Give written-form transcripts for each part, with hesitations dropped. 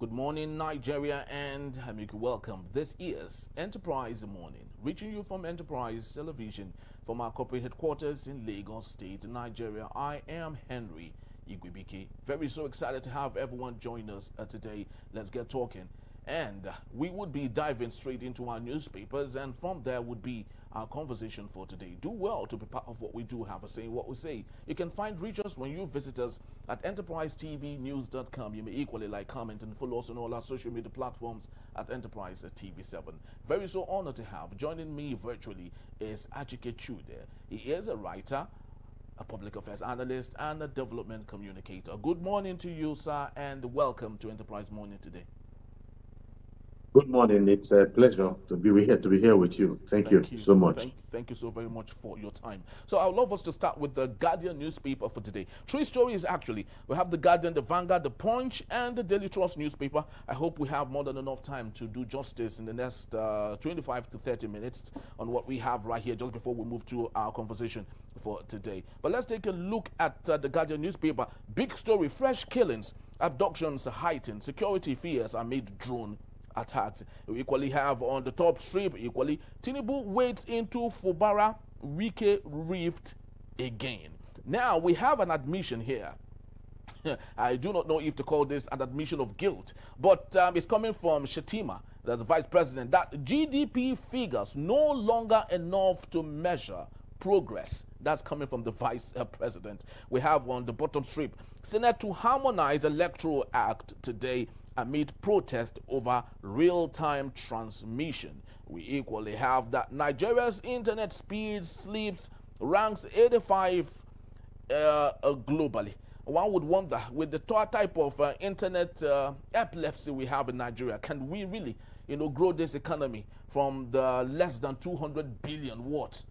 Good morning, Nigeria, and welcome. This is Enterprise Morning, reaching you from Enterprise Television from our corporate headquarters in Lagos State, Nigeria. I am Henry Igwibike. Very so excited to have everyone join us today. Let's get talking. And we would be diving straight into our newspapers, and from there would be our conversation for today. Do well to be part of what we do have a say, what we say. You can reach us when you visit us at enterprisetvnews.com. You may equally like, comment, and follow us on all our social media platforms at Enterprise TV7. Very so honored to have joining me virtually is Achike Chude. He is a writer, a public affairs analyst, and a development communicator. Good morning to you, sir, and welcome to Enterprise Morning today. Good morning. It's a pleasure to be here with you. Thank you so much. Thank you so very much for your time. So I'd love us to start with the Guardian newspaper for today. Three stories actually. We have the Guardian, the Vanguard, the Punch, and the Daily Trust newspaper. I hope we have more than enough time to do justice in the next 25 to 30 minutes on what we have right here just before we move to our conversation for today. But let's take a look at the Guardian newspaper. Big story, fresh killings, abductions heightened, security fears amid drone attacks. We equally have on the top strip, Tinubu wades into Fubara-Wike rift again. Now, we have an admission here. I do not know if to call this an admission of guilt, but it's coming from Shetima, the vice president, that GDP figures no longer enough to measure progress. That's coming from the vice president. We have on the bottom strip, Senate to harmonize Electoral Act today amid protest over real-time transmission. We equally have that Nigeria's internet speed slips, ranks 85 globally. One would wonder, with the type of internet epilepsy we have in Nigeria, can we really, grow this economy from the less than 200 billion watts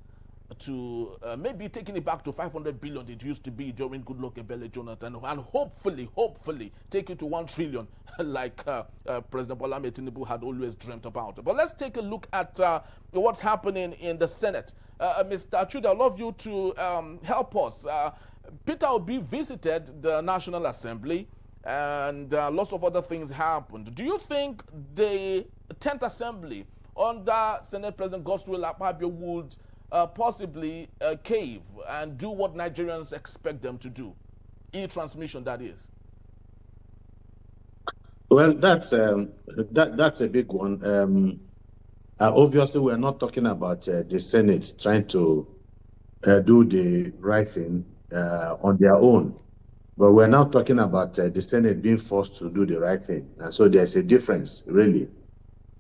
to maybe taking it back to 500 billion it used to be during Goodluck Ebele Jonathan, and hopefully take it to 1 trillion like President Bola Tinubu had always dreamt about. But let's take a look at what's happening in the Senate. Mr. Chuda, I'd love you to help us. Peter Obi visited the National Assembly, and lots of other things happened. Do you think the 10th Assembly under Senate President Godswill Akpabio would possibly cave and do what Nigerians expect them to do? E-transmission, that is. Well, that's a big one. Obviously, we're not talking about the Senate trying to do the right thing on their own, but we're now talking about the Senate being forced to do the right thing, and so there's a difference, really.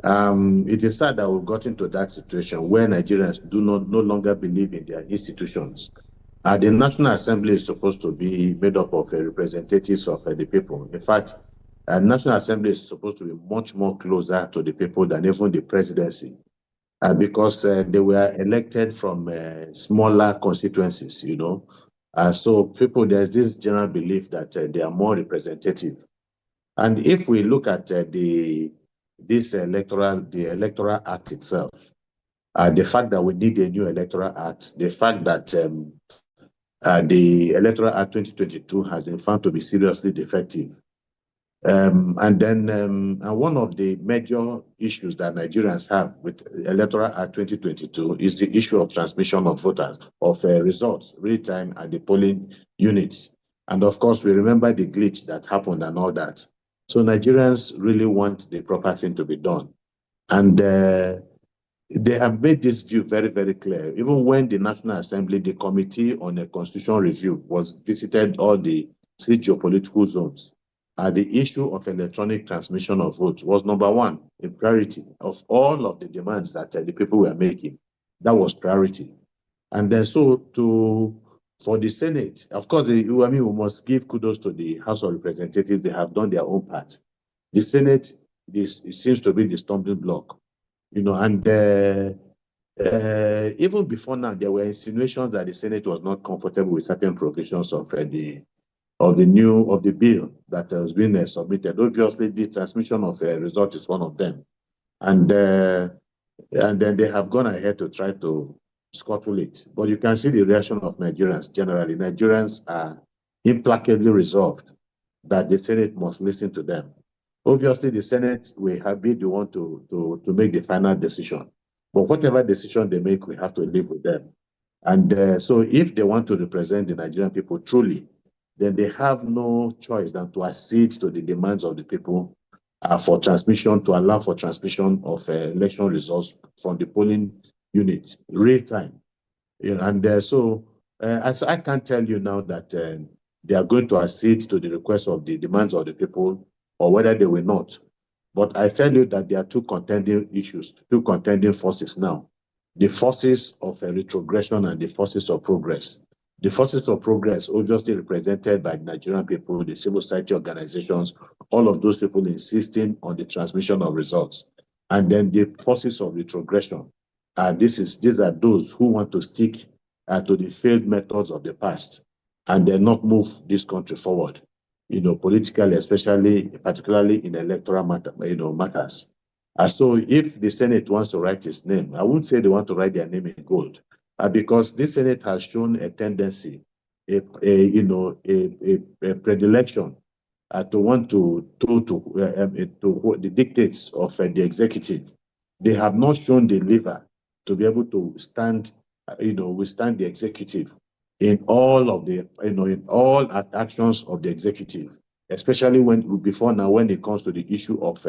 It is sad that we've got into that situation where Nigerians no longer believe in their institutions. The National Assembly is supposed to be made up of representatives of the people. In fact, the National Assembly is supposed to be much more closer to the people than even the presidency, because they were elected from smaller constituencies, so there's this general belief that they are more representative. And if we look at the Electoral Act itself, the fact that we need a new Electoral Act, the fact that the Electoral Act 2022 has been found to be seriously defective. And one of the major issues that Nigerians have with Electoral Act 2022 is the issue of transmission of voters, of results, real time at the polling units. And of course, we remember the glitch that happened and all that. So Nigerians really want the proper thing to be done. And they have made this view very, very clear. Even when the National Assembly, the Committee on a Constitutional Review, visited all the 6 geopolitical zones, the issue of electronic transmission of votes was number one, a priority of all of the demands that the people were making. That was priority. And then for the Senate, of course, we must give kudos to the House of Representatives. They have done their own part. The Senate, it seems to be the stumbling block, and even before now, there were insinuations that the Senate was not comfortable with certain provisions of the bill that has been submitted. Obviously, the transmission of a result is one of them, and then they have gone ahead to try to scuttle it. But you can see the reaction of Nigerians generally. Nigerians are implacably resolved that the Senate must listen to them. Obviously, the Senate will have be the one to make the final decision. But whatever decision they make, we have to live with them. And so if they want to represent the Nigerian people truly, then they have no choice than to accede to the demands of the people for transmission, to allow for transmission of election results from the polling unit, real time. So I can't tell you now that they are going to accede to the request of the demands of the people or whether they will not. But I tell you that there are two contending issues, two contending forces now. The forces of retrogression and the forces of progress. The forces of progress, obviously represented by the Nigerian people, the civil society organizations, all of those people insisting on the transmission of results. And then the forces of retrogression. These are those who want to stick to the failed methods of the past and then not move this country forward, politically, especially, particularly in electoral matters. So if the Senate wants to write its name, I wouldn't say they want to write their name in gold, because this Senate has shown a tendency, a predilection to want to the dictates of the executive. They have not shown the lever to be able to withstand the executive in all of the, in all actions of the executive, especially before now, when it comes to the issue of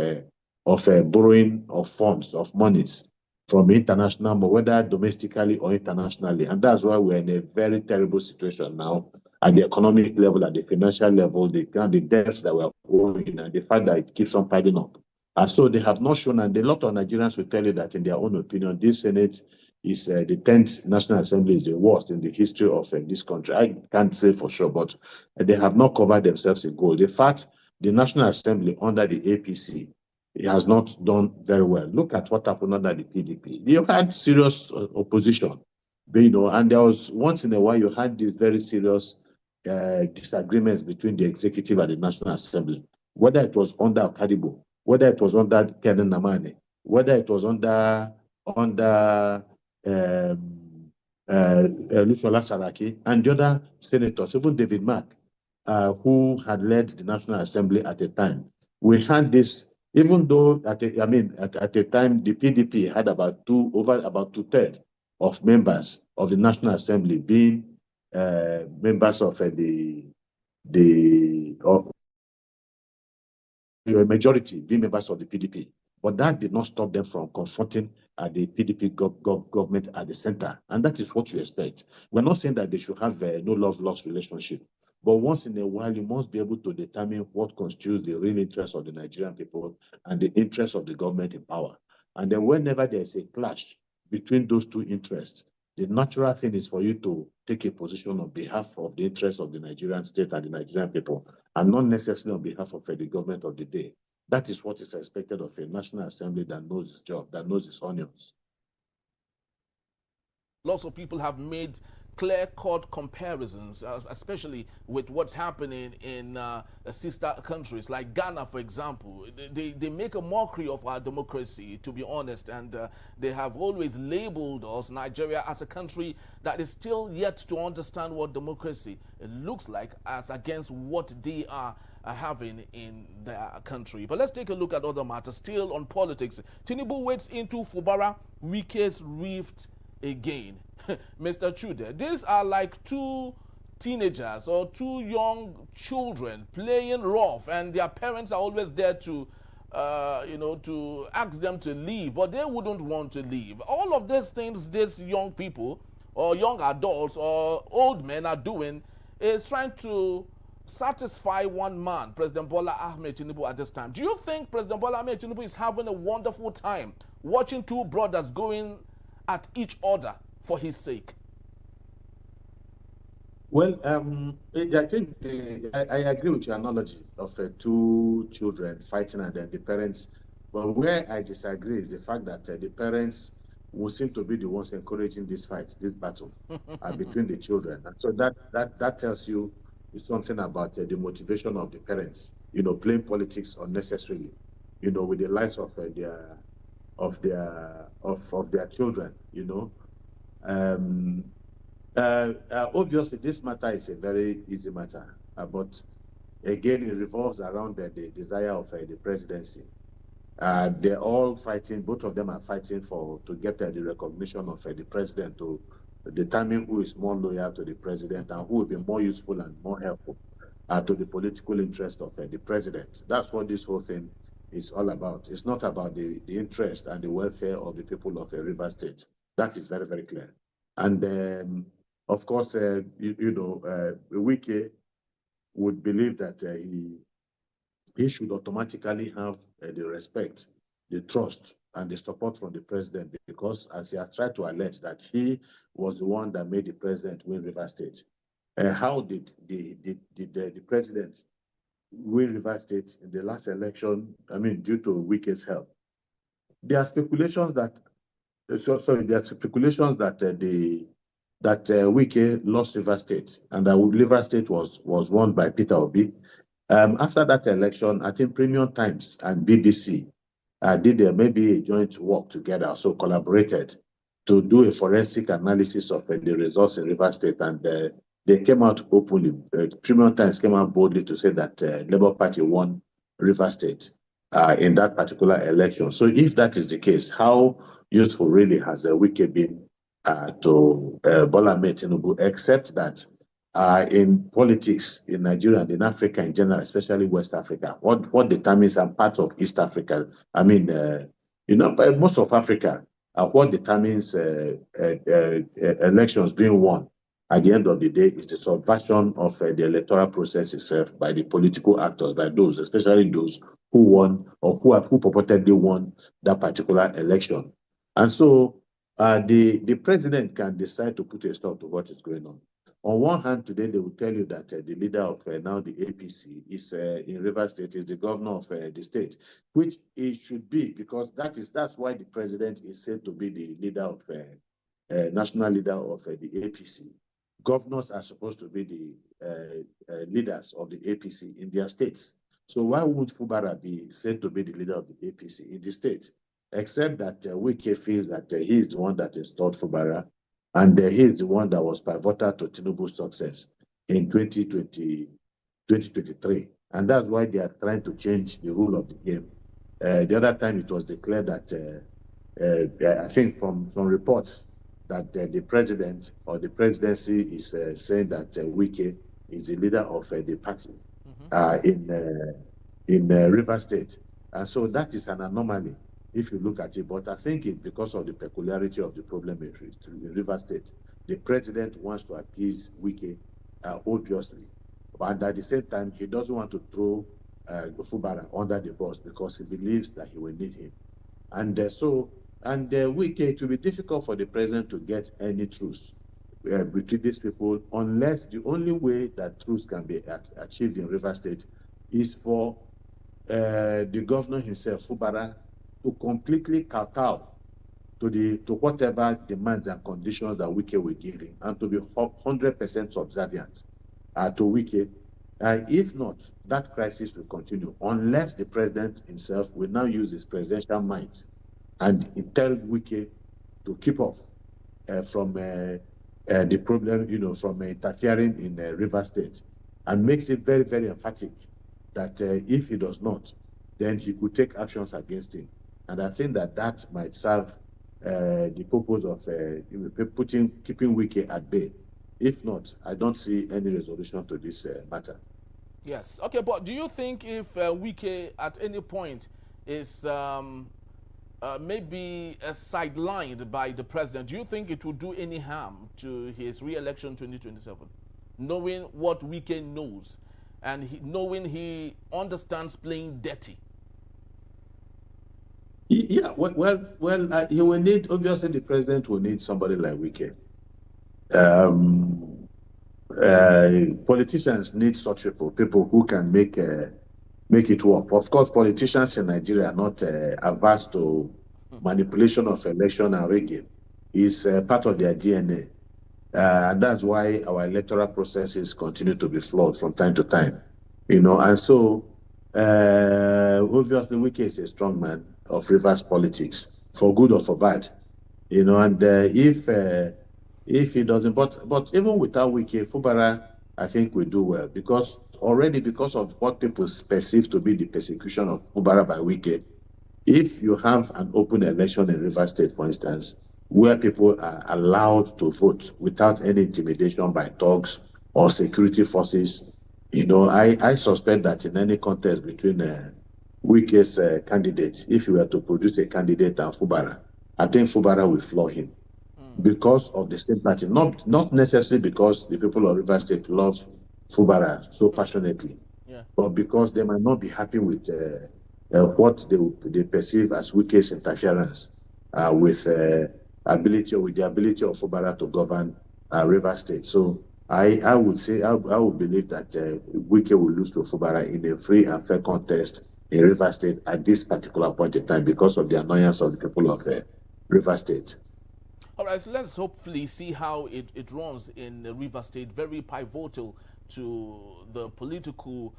borrowing of funds, of monies from international, but whether domestically or internationally. And that's why we're in a very terrible situation now at the economic level, at the financial level, the debts that we're owing, and the fact that it keeps on piling up. And so they have not shown, and a lot of Nigerians will tell you that in their own opinion, this Senate is the 10th National Assembly is the worst in the history of this country. I can't say for sure, but they have not covered themselves in gold. In fact, the National Assembly under the APC, it has not done very well. Look at what happened under the PDP. You had serious opposition, and there was once in a while you had these very serious disagreements between the executive and the National Assembly, whether it was under Kadibo, whether it was under Kenan Namane, whether it was under Lushola Saraki and the other senators, even David Mark, who had led the National Assembly at the time. We had this, even though at the time the PDP had about two-thirds of members of the National Assembly being members of the majority being members of the PDP. But that did not stop them from confronting the PDP government at the center. And that is what you expect. We're not saying that they should have no love-lost relationship. But once in a while, you must be able to determine what constitutes the real interest of the Nigerian people and the interest of the government in power. And then whenever there is a clash between those two interests, the natural thing is for you to take a position on behalf of the interests of the Nigerian state and the Nigerian people, and not necessarily on behalf of the government of the day. That is what is expected of a National Assembly that knows its job, that knows its onions. Lots of people have made clear-cut comparisons, especially with what's happening in sister countries like Ghana, for example. They make a mockery of our democracy, to be honest, and they have always labeled us, Nigeria, as a country that is still yet to understand what democracy looks like as against what they are having in their country. But let's take a look at other matters. Still on politics, Tinubu wades into Fubara-Wike's rift again. Mr. Chude, these are like two teenagers or two young children playing rough, and their parents are always there to to ask them to leave, but they wouldn't want to leave. All of these things these young people or young adults or old men are doing is trying to satisfy one man, President Bola Tinubu, at this time. Do you think President Bola Tinubu is having a wonderful time watching two brothers going at each other for his sake? Well, I think I agree with your analogy of two children fighting and then the parents. But where I disagree is the fact that the parents will seem to be the ones encouraging this fight, this battle between the children. And so that tells you something about the motivation of the parents, playing politics unnecessarily, with the lives of their children, Obviously, this matter is a very easy matter, but again, it revolves around the desire of the presidency. They're all fighting, both of them are fighting to get the recognition of the president, to determine who is more loyal to the president and who will be more useful and more helpful to the political interest of the president. That's what this whole thing is all about. It's not about the interest and the welfare of the people of River State. That is very, very clear. And of course, Wike would believe that he should automatically have the respect, the trust, and the support from the president, because as he has tried to allege that he was the one that made the president win River State. How did the president win River State in the last election? I mean, due to Wike's help. There are speculations that Wike lost River State, and that River State was won by Peter Obi. After that election, I think Premium Times and BBC did maybe a joint work together, so collaborated to do a forensic analysis of the results in River State, and they came out openly. Premium Times came out boldly to say that Labour Party won River State in that particular election. So if that is the case, how useful really has Wike been to Bola Tinubu, except that in politics in Nigeria and in Africa in general, especially West Africa, what determines a part of East Africa, I mean, most of Africa, what determines elections being won at the end of the day is the subversion of the electoral process itself by the political actors, by those, especially those who won or who purportedly won that particular election. And so the president can decide to put a stop to what is going on. On one hand, today they will tell you that the leader of now the APC is in River State, is the governor of the state, which it should be, because that's why the president is said to be the leader of national leader of the APC. Governors are supposed to be the leaders of the APC in their states. So why would Fubara be said to be the leader of the APC in the state? Except that Wike feels that he is the one that installed Fubara, and he is the one that was pivotal to Tinubu's success in 2023. And that's why they are trying to change the rule of the game. The other time it was declared that, I think from reports, that the president or the presidency is saying that Wike is the leader of the party in River State. And so that is an anomaly if you look at it. But I think it's because of the peculiarity of the problem in River State. The president wants to appease Wike, obviously. And at the same time, he doesn't want to throw Fubara under the bus because he believes that he will need him. And Wike, it will be difficult for the president to get any truce between these people, unless the only way that truce can be achieved in River State is for the governor himself, Fubara, to completely kowtow to whatever demands and conditions that Wike will give him, and to be 100% subservient to Wike. If not, that crisis will continue unless the president himself will now use his presidential might and tell Wike to keep off from the problem, from interfering in River State, and makes it very, very emphatic that if he does not, then he could take actions against him. And I think that might serve the purpose of keeping Wike at bay. If not, I don't see any resolution to this matter. Yes. Okay, but do you think if Wike at any point is maybe sidelined by the president, do you think it will do any harm to his re-election 2027? Knowing what Wike knows and knowing he understands playing dirty. Yeah, he will need, obviously the president will need somebody like Wike. Politicians need such people who can make it work. Of course, politicians in Nigeria are not averse to manipulation of election and rigging. It's part of their DNA. And that's why our electoral processes continue to be flawed from time to time. And so obviously Wike is a strong man of Rivers politics, for good or for bad. And if he doesn't, but even without Wike, Fubara I think we do well, because already, because of what people perceive to be the persecution of Fubara-Wike, if you have an open election in Rivers State, for instance, where people are allowed to vote without any intimidation by thugs or security forces, I suspect that in any contest between Wike's candidates, if you were to produce a candidate and Fubara, I think Fubara will floor him because of the sympathy, not necessarily because the people of Rivers State love Fubara so passionately, Yeah. but because they might not be happy with what they perceive as Wike's interference with the ability of Fubara to govern Rivers State. So I would say I would believe that Wike will lose to Fubara in a free and fair contest in Rivers State at this particular point in time, because of the annoyance of the people of Rivers State. All right, so let's hopefully see how it runs in the River State. Very pivotal to the political,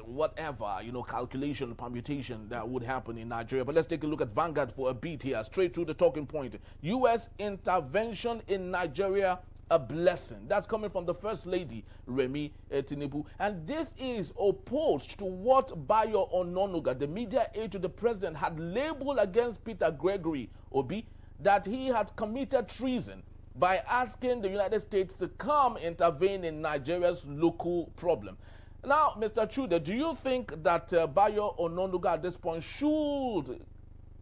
whatever, calculation, permutation that would happen in Nigeria. But let's take a look at Vanguard for a beat here, straight to the talking point. U.S. intervention in Nigeria, a blessing. That's coming from the First Lady, Remi Tinubu. And this is opposed to what Bayo Ononuga, the media aide to the president, had labeled against Peter Gregory Obi, that he had committed treason by asking the United States to come intervene in Nigeria's local problem. Now, Mr. Chude, do you think that Bayo Ononuga at this point should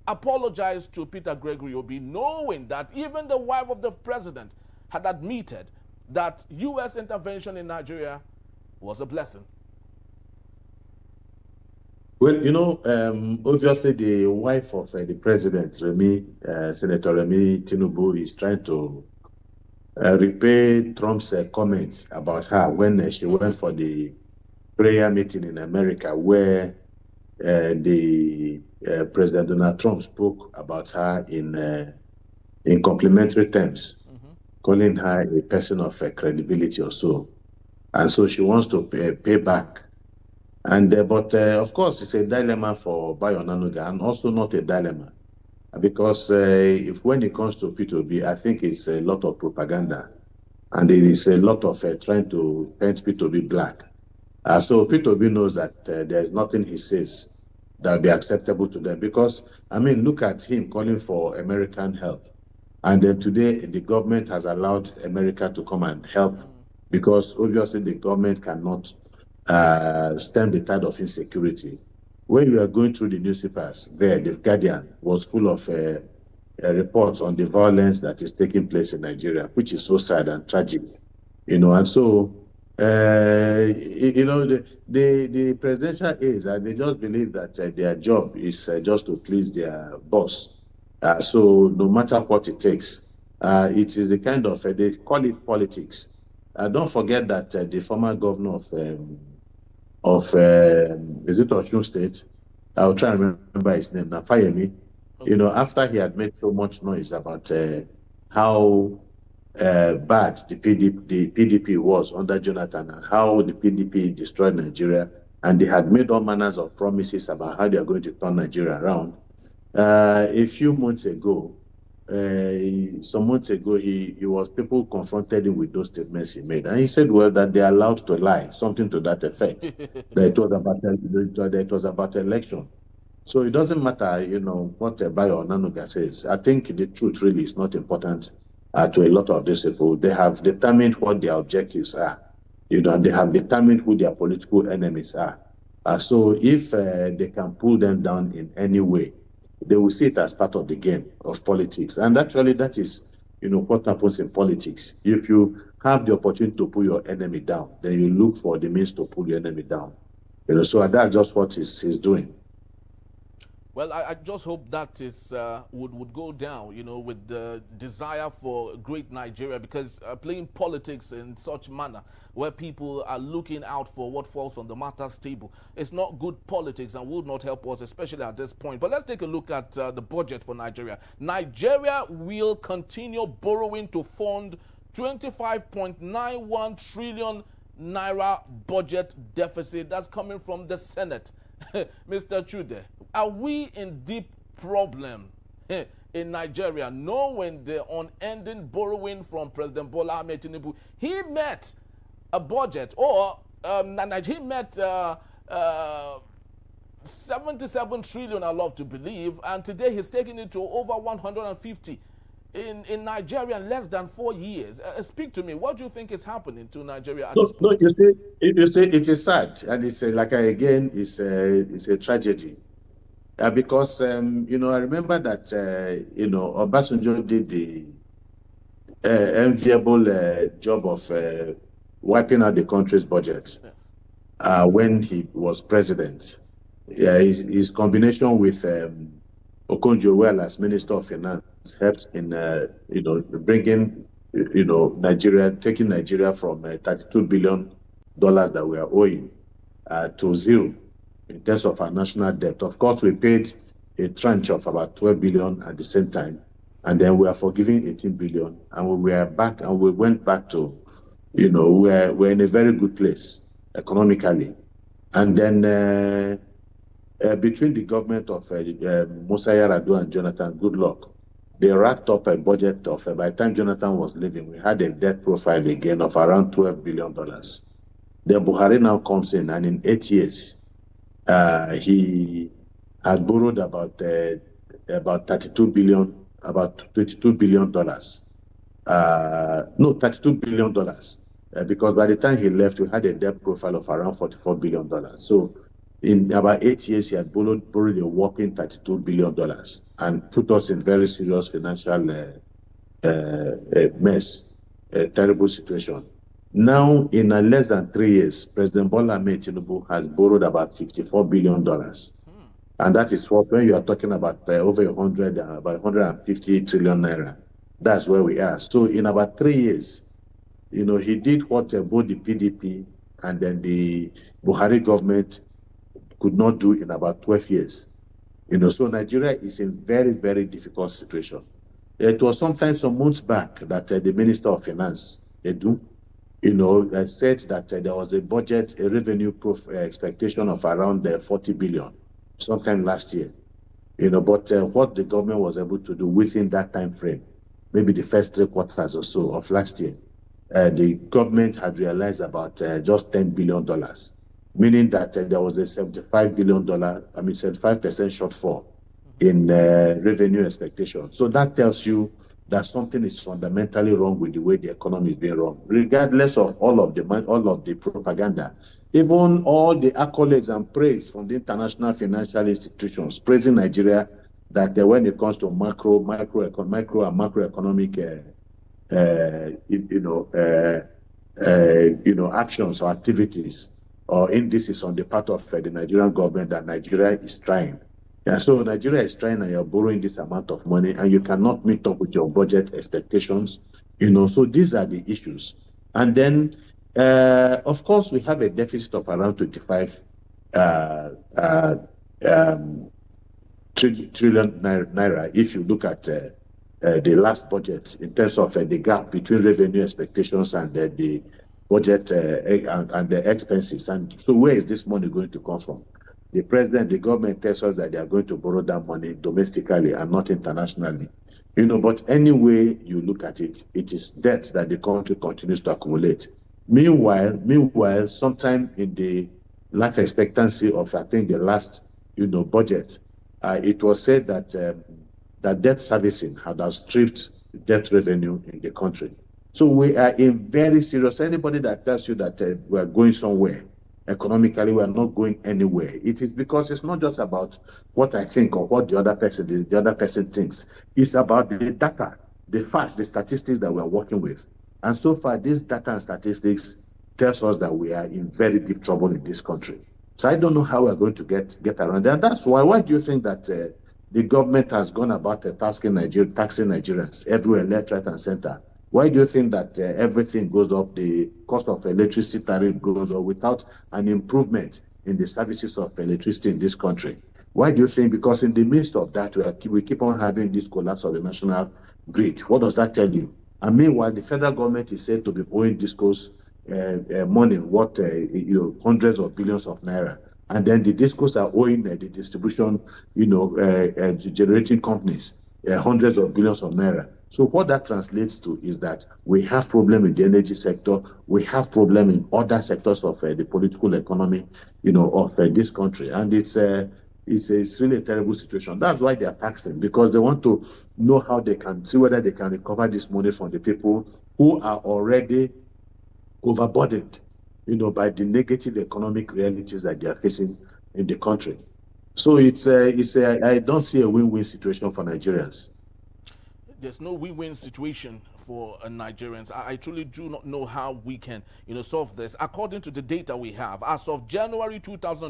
apologize to Peter Gregory Obi, knowing that even the wife of the president had admitted that U.S. intervention in Nigeria was a blessing? Well, obviously the wife of the president, Senator Remi Tinubu, is trying to repay Trump's comments about her when she went for the prayer meeting in America, where the President Donald Trump spoke about her in complimentary terms, calling her a person of credibility or so. And so she wants to pay back. And but of course, it's a dilemma for Bayo Ononuga, and also not a dilemma, because when it comes to P2B, I think it's a lot of propaganda, and it is a lot of trying to paint P2B black. So P2B knows that there's nothing he says that will be acceptable to them, because look at him calling for American help, and then today the government has allowed America to come and help, because obviously the government cannot stem the tide of insecurity. When you are going through the newspapers, the Guardian was full of reports on the violence that is taking place in Nigeria, which is so sad and tragic. And so the presidential aides, they just believe that their job is just to please their boss. So no matter what it takes, it is a kind of they call it politics. Don't forget that the former governor of is it Osun State? I'll try and remember his name, Nafayemi. Okay. After he had made so much noise about how bad the PDP was under Jonathan, and how the PDP destroyed Nigeria, and they had made all manners of promises about how they are going to turn Nigeria around. A few months ago, some months ago, he was people confronted him with those statements he made, and he said, well, that they are allowed to lie, something to that effect. that it was about election. So it doesn't matter, what Bayo Ononuga says. I think the truth really is not important to a lot of these people. They have determined what their objectives are, and they have determined who their political enemies are. So if they can pull them down in any way, they will see it as part of the game of politics. And actually, that is, what happens in politics. If you have the opportunity to pull your enemy down, then you look for the means to pull your enemy down. So that's just what he's doing. Well, I just hope that is would go down, with the desire for great Nigeria, because playing politics in such manner, where people are looking out for what falls on the matters table, it's not good politics and will not help us, especially at this point. But let's take a look at the budget for Nigeria. Nigeria will continue borrowing to fund 25.91 trillion naira budget deficit. That's coming from the Senate. Mr. Chude, are we in deep problem in Nigeria, knowing the unending borrowing from President Bola Tinubu? He met a budget, or he met 77 trillion, I love to believe, and today he's taking it to over 150 in Nigeria in less than 4 years. Speak to me. What do you think is happening to Nigeria at this point? No, you see, it is sad, and it's again, it's a tragedy. Because I remember that Obasanjo did the enviable job of wiping out the country's budget when he was president. His combination with Okonjo-Iweala as Minister of Finance helped in bringing Nigeria, taking Nigeria from $32 billion that we are owing to zero in terms of our national debt. Of course, we paid a tranche of about 12 billion at the same time, and then we are forgiving 18 billion, and we were back, and we went back to, we're in a very good place economically. And then between the government of Musa Yar'Adua and Jonathan Goodluck, they wrapped up a budget of, by the time Jonathan was leaving, we had a debt profile again of around $12 billion. Then Buhari now comes in, and in 8 years, he has borrowed about $32 billion, about $22 billion. No, $32 billion, because by the time he left, we had a debt profile of around $44 billion. So in about 8 years, he had borrowed a whopping $32 billion and put us in very serious financial mess, a terrible situation. Now, in less than 3 years, President Bola Tinubu has borrowed about $54 billion. And that is what, when you are talking about over about 150 trillion naira, that's where we are. So in about 3 years, he did what both the PDP and then the Buhari government could not do in about 12 years. So Nigeria is in very, very difficult situation. It was sometimes some months back that the Minister of Finance, Edu, said that there was a budget, a revenue expectation of around 40 billion sometime last year. But what the government was able to do within that time frame, maybe the first 3 quarters or so of last year, the government had realized about just $10 billion, meaning that there was a $75 billion, 75% shortfall in revenue expectation. So that tells you that something is fundamentally wrong with the way the economy is being run, regardless of all of the propaganda, even all the accolades and praise from the international financial institutions praising Nigeria, that when it comes to micro and macroeconomic actions or activities or indices on the part of the Nigerian government, that Nigeria is trying. So Nigeria is trying, and you're borrowing this amount of money, and you cannot meet up with your budget expectations. So these are the issues. And then, of course, we have a deficit of around 25 trillion naira. If you look at the last budget in terms of the gap between revenue expectations and the budget and the expenses. And so where is this money going to come from? The president, the government tells us that they are going to borrow that money domestically and not internationally. But any way you look at it, it is debt that the country continues to accumulate. Meanwhile, sometime in the life expectancy of, I think, the last, budget, it was said that that debt servicing had outstripped debt revenue in the country. So we are in very serious. Anybody that tells you that we are going somewhere economically, we are not going anywhere. It is because it's not just about what I think or what the other person thinks. It's about the data, the facts, the statistics that we are working with. And so far, this data and statistics tells us that we are in very deep trouble in this country. So I don't know how we are going to get around that. And that's why do you think that the government has gone about taxing Nigerians everywhere, left, right, and center? Why do you think that everything goes up, the cost of electricity tariff goes up without an improvement in the services of electricity in this country? Why do you think? Because in the midst of that, we keep on having this collapse of the national grid. What does that tell you? And meanwhile, the federal government is said to be owing discos money, hundreds of billions of naira. And then the discos are owing the distribution, generating companies hundreds of billions of naira. So what that translates to is that we have problem in the energy sector, we have problem in other sectors of the political economy, of this country, and it's really a terrible situation. That's why they are taxing, because they want to know how they can see whether they can recover this money from the people who are already overburdened, by the negative economic realities that they are facing in the country. So I don't see a win-win situation for Nigerians. There's no win-win situation for Nigerians. I truly do not know how we can, solve this. According to the data we have, as of January 2020.